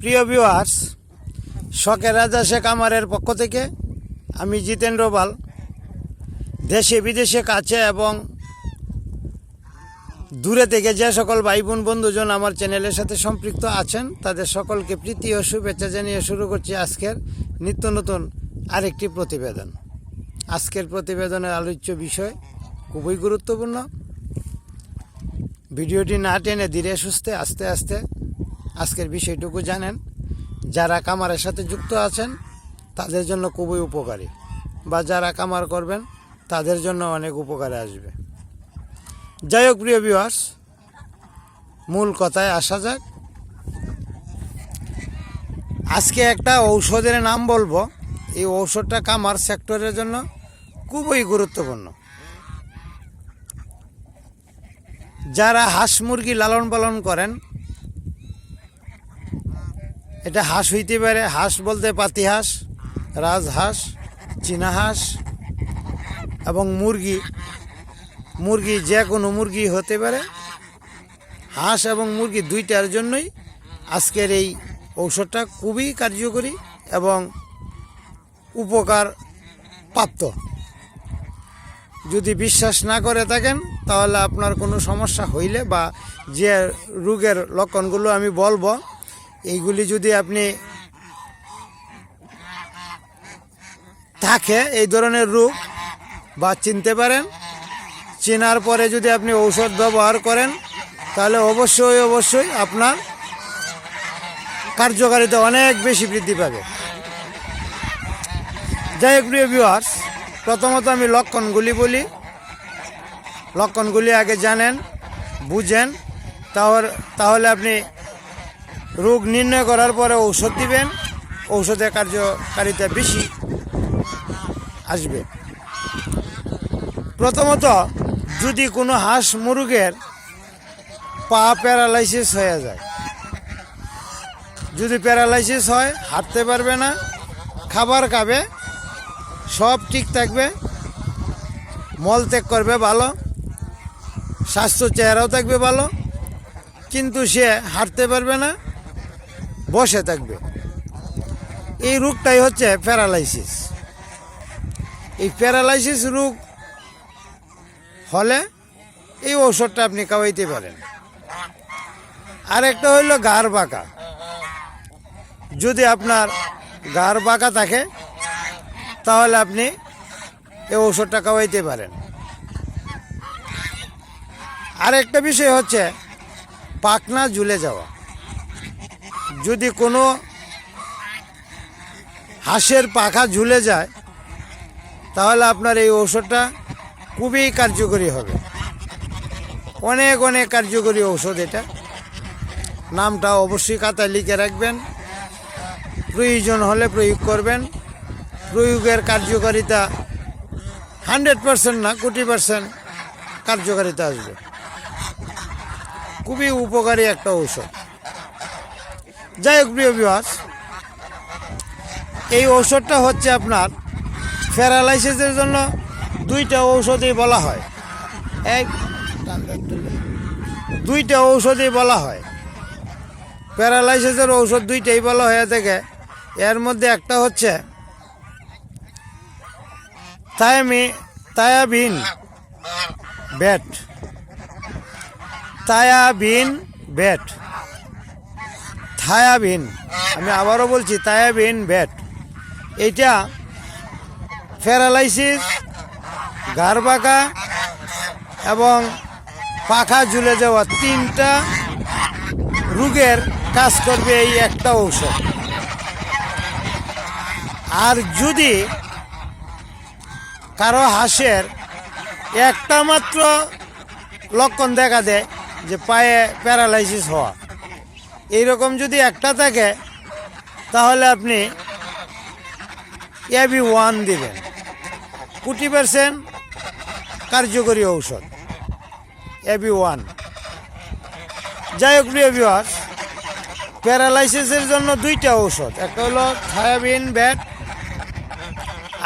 প্রিয় ভিউয়ার্স, শখের রাজা শেখ আমারের পক্ষ থেকে আমি জিতেন্দ্র পাল দেশে বিদেশে কাছে এবং দূরে থেকে যে সকল ভাই বোন বন্ধুজন আমার চ্যানেলের সাথে সম্পৃক্ত আছেন তাদের সকলকে প্রীতি ও শুভেচ্ছা জানিয়ে শুরু করছি আজকের নিত্য নতুন আরেকটি প্রতিবেদন। আজকের প্রতিবেদনের আলোচ্য বিষয় খুবই গুরুত্বপূর্ণ। ভিডিওটি না টেনে ধীরে সুস্থে আস্তে আস্তে আজকের বিষয়টুকু জানেন। যারা কামারের সাথে যুক্ত আছেন তাদের জন্য খুবই উপকারী, বা যারা কামার করবেন তাদের জন্য অনেক উপকারে আসবে। যাই হোক প্রিয় ভিউয়ার্স, মূল কথায় আসা যাক। আজকে একটা ঔষধের নাম বলবো। এই ঔষধটা কামার সেক্টরের জন্য খুবই গুরুত্বপূর্ণ। যারা হাঁস মুরগি লালন পালন করেন, এটা হাঁস হইতে পারে, হাঁস বলতে পাতি হাঁস, রাজহাঁস, চীনা হাঁস এবং মুরগি যে কোনো মুরগি হতে পারে। হাঁস এবং মুরগি দুইটার জন্যই আজকের এই ঔষধটা খুবই কার্যকরী এবং উপকার প্রাপ্ত। যদি বিশ্বাস না করে থাকেন তাহলে আপনার কোনো সমস্যা হইলে বা যে রোগের লক্ষণগুলো আমি বলবো এইগুলি যদি আপনি থাকে এই ধরনের রোগ বা চিনতে পারেন, চেনার পরে যদি আপনি ঔষধ ব্যবহার করেন তাহলে অবশ্যই আপনার কার্যকারিতা অনেক বেশি বৃদ্ধি পাবে। যাই হোক প্রিয় ভিউয়ার্স, প্রথমত আমি লক্ষণগুলি বলি। লক্ষণগুলি আগে জানেন, বুঝেন, তাহলে আপনি রোগ নির্ণয় করার পরে ঔষধ দিবেন, ঔষধের কার্যকারিতা বেশি আসবে। প্রথমত, যদি কোনো হাঁস মুরগের পা প্যারালাইসিস হয়ে যায়, যদি প্যারালাইসিস হয়, হাঁটতে পারবে না, খাবার খাবে, সব ঠিক থাকবে, মলত্যাগ করবে ভালো, স্বাস্থ্য চেহারাও থাকবে ভালো, কিন্তু সে হাঁটতে পারবে না, বসে থাকবে। এই রোগটাই হচ্ছে প্যারালাইসিস। এই প্যারালাইসিস রোগ হলে এই ঔষধটা আপনি খাওয়াইতে পারেন। আর একটা হইল ঘাড় বাঁকা। যদি আপনার ঘাড় বাঁকা থাকে তাহলে আপনি এই ঔষধটা খাওয়াইতে পারেন। আর একটা বিষয় হচ্ছে পাখনা ঝুলে যাওয়া। যদি কোনো হাঁসের পাখা ঝুলে যায় তাহলে আপনার এই ঔষধটা খুবই কার্যকরী হবে। অনেক কার্যকরী ঔষধ এটা। নামটা অবশ্যই খাতায় লিখে রাখবেন, প্রয়োজন হলে প্রয়োগ করবেন। প্রয়োগের কার্যকারিতা 100% না, 90% কার্যকারিতা আসবে। খুবই উপকারী একটা ঔষধ। যাই হোক প্রিয় ভিউয়ার্স, এই ঔষধটা হচ্ছে আপনার প্যারালাইসিসের জন্য দুইটা ঔষধই বলা হয়। দুইটা ঔষধই বলা হয়। প্যারালাইসিসের ঔষধ দুইটাই বলা হয়ে থাকে। এর মধ্যে একটা হচ্ছে থায়াবিন বেট। আমি আবারও বলছি, থায়াবিন বেট। এইটা প্যারালাইসিস, ঘাড় বাঁকা এবং পাখা ঝুলে যাওয়া তিনটা রোগের কাজ করবে এই একটা ঔষধ। আর যদি কারো হাঁসের একটা মাত্র লক্ষণ দেখা দেয় যে পায়ে প্যারালাইসিস হওয়া, এইরকম যদি একটা থাকে তাহলে আপনি AB1 দিবেন। 20% কার্যকরী ঔষধ AB1। যাই হোক প্রিয় ভিউয়ার্স, প্যারালাইসিসের জন্য দুইটা ঔষধ, একটা হলো থায়াবিন বেট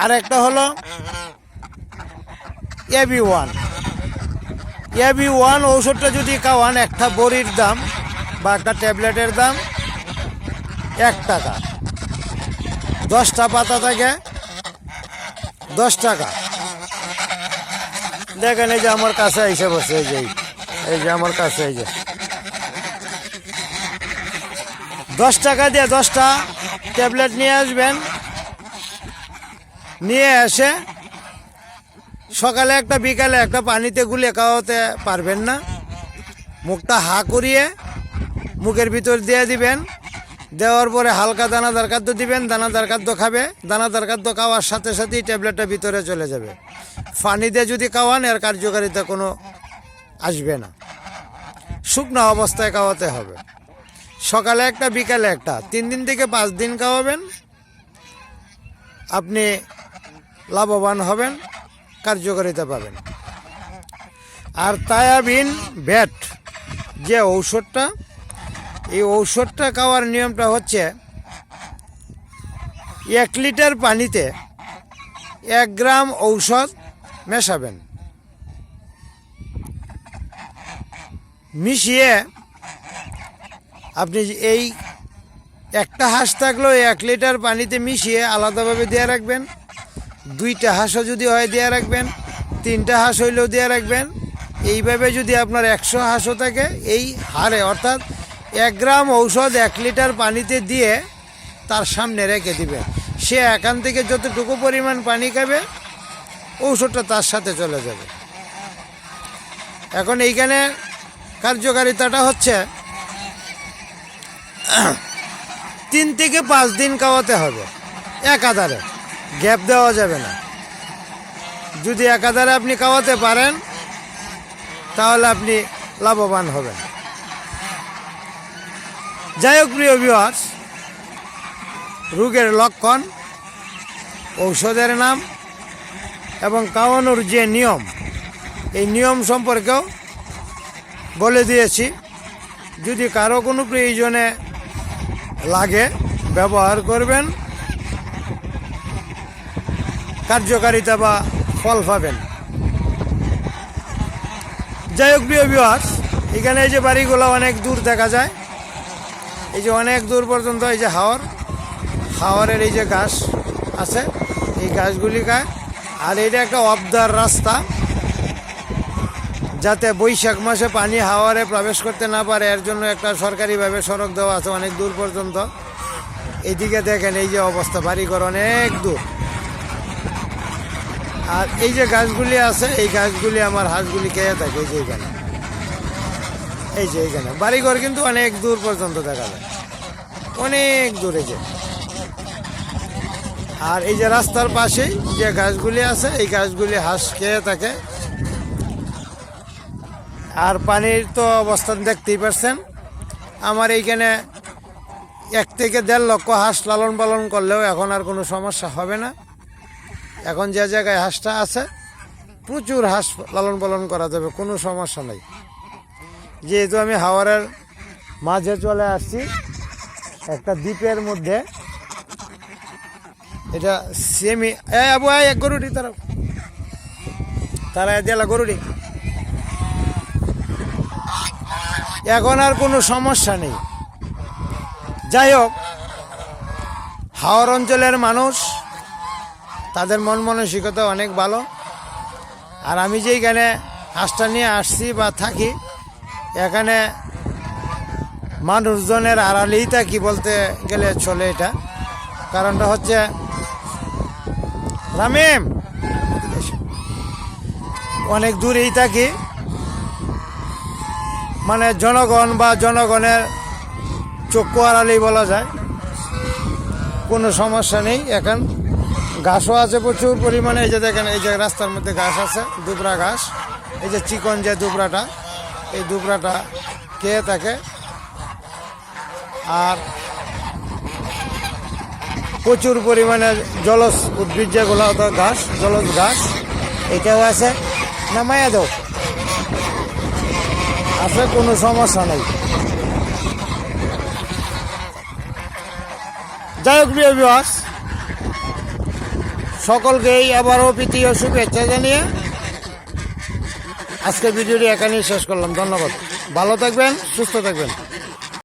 আর একটা হলো AB1 ঔষধটা যদি খাওয়ান, একটা বড়ির দাম বা একটা ট্যাবলেটের দাম 1 টাকা, 10টা পাতা থাকে 10 টাকা। দেখেন এই যে আমার কাছে এসে বসে, এই যে আমার কাছে এই যে 10 টাকা দিয়ে 10টা ট্যাবলেট নিয়ে আসবেন। নিয়ে এসে সকালে একটা বিকালে একটা পানিতে গুলে খাওয়াতে পারবেন না, মুখটা হা করিয়ে মুখের ভিতর দিয়ে দিবেন। দেওয়ার পরে হালকা দানাদার খাদ্য দিবেন, দানাদার খাদ্য খাবে। দানাদার খাদ্য খাওয়ার সাথে সাথেই ট্যাবলেটটা ভিতরে চলে যাবে। পানি দিয়ে যদি খাওয়ান এর কার্যকারিতা কোনো আসবে না, শুকনো অবস্থায় খাওয়াতে হবে। সকালে একটা বিকালে একটা, 3 দিন থেকে 5 দিন খাওয়াবেন, আপনি লাভবান হবেন, কার্যকারিতা পাবেন। আর থায়াবিন ভেট যে ঔষধটা, এই ঔষধটা খাওয়ার নিয়মটা হচ্ছে 1 লিটার পানিতে 1 গ্রাম ঔষধ মেশাবেন, মিশিয়ে আপনি এই একটা হাঁস থাকলেও 1 লিটার পানিতে মিশিয়ে আলাদাভাবে দিয়ে রাখবেন। 2টা হাঁসও যদি হয় দিয়ে রাখবেন, 3টা হাঁস হইলেও দিয়ে রাখবেন। এইভাবে যদি আপনার 100 হাঁসও থাকে, এই হারে অর্থাৎ 1 গ্রাম ঔষধ 1 লিটার পানিতে দিয়ে তার সামনে রেখে দিবেন। সে এখান থেকে যতটুকু পরিমাণ পানি খাবে ঔষধটা তার সাথে চলে যাবে। এখন এইখানে কার্যকারিতাটা হচ্ছে 3 থেকে 5 দিন খাওয়াতে হবে, একাধারে, গ্যাপ দেওয়া যাবে না। যদি একাধারে আপনি খাওয়াতে পারেন তাহলে আপনি লাভবান হবেন। যাই হোক প্রিয় ভিউয়ার্স, রোগের লক্ষণ, ঔষধের নাম এবং খাওয়ানোর যে নিয়ম, এই নিয়ম সম্পর্কেও বলে দিয়েছি। যদি কারো কোনো প্রয়োজনে লাগে ব্যবহার করবেন, কার্যকারিতা বা ফল পাবেন। যাই হোক প্রিয় ভিউয়ার্স, এখানে এই যে বাড়িগুলো অনেক দূর দেখা যায়, এই যে অনেক দূর পর্যন্ত এই যে হাওয়ারের এই যে ঘাস আছে, এই ঘাসগুলি খায়। আর এটা একটা অবদার রাস্তা, যাতে বৈশাখ মাসে পানি হাওয়ারে প্রবেশ করতে না পারে, এর জন্য একটা সরকারিভাবে সড়ক দেওয়া আছে অনেক দূর পর্যন্ত। এইদিকে দেখেন এই যে অবস্থা, বাড়িঘর অনেক দূর। আর এই যে গাছগুলি আছে, এই গাছগুলি আমার হাঁসগুলি খেয়ে থাকে। এই যে এইখানে, এই যে এইখানে বাড়িঘর কিন্তু অনেক দূর পর্যন্ত দেখা যায়, অনেক দূরে যে। আর এই যে রাস্তার পাশেই যে গাছগুলি আছে, এই গাছগুলি হাঁস খেয়ে থাকে। আর পানির তো অবস্থান দেখতেই পাচ্ছেন। আমার এইখানে 1 থেকে 1.5 লক্ষ হাঁস লালন পালন করলেও এখন আর কোনো সমস্যা হবে না। এখন যে জায়গায় হাঁসটা আছে প্রচুর হাঁস লালন পালন করা যাবে, কোনো সমস্যা নেই। যেহেতু আমি হাওরের মাঝে চলে আসছি, একটা দ্বীপের মধ্যে, এটা সেমি আবু এক গরুটি তারা দিলা গরুটি, এখন আর কোনো সমস্যা নেই। যাই হোক, হাওর অঞ্চলের মানুষ, তাদের মন মানসিকতা অনেক ভালো। আর আমি যেইখানে হাঁসটা নিয়ে আসছি বা থাকি, এখানে মানুষজনের আড়ালেই থাকি বলতে গেলে চলে। এটা কারণটা হচ্ছে রামিম, অনেক দূরেই থাকি, মানে জনগণ বা জনগণের চক্ষু আড়ালেই বলা যায়, কোনো সমস্যা নেই। এখন ঘাসও আছে প্রচুর পরিমাণে। এই যে দেখেন, এই যে রাস্তার মধ্যে ঘাস আছে, দুবরা ঘাস, এই যে চিকন যে দুবরাটা, এই দুবরাটা খেয়ে থাকে। আর প্রচুর পরিমাণে জলজ উদ্ভিদ যেগুলো ঘাস, জলজ ঘাস, এটাও আছে। নামাইয়া দাও, আছে, কোনো সমস্যা নেই। যাই হোক প্রিয় ভিউয়ার্স, সকলকেই আবারও প্রীতি ও শুভেচ্ছা জানিয়ে আজকে ভিডিওটি এখানেই শেষ করলাম। ধন্যবাদ, ভালো থাকবেন, সুস্থ থাকবেন।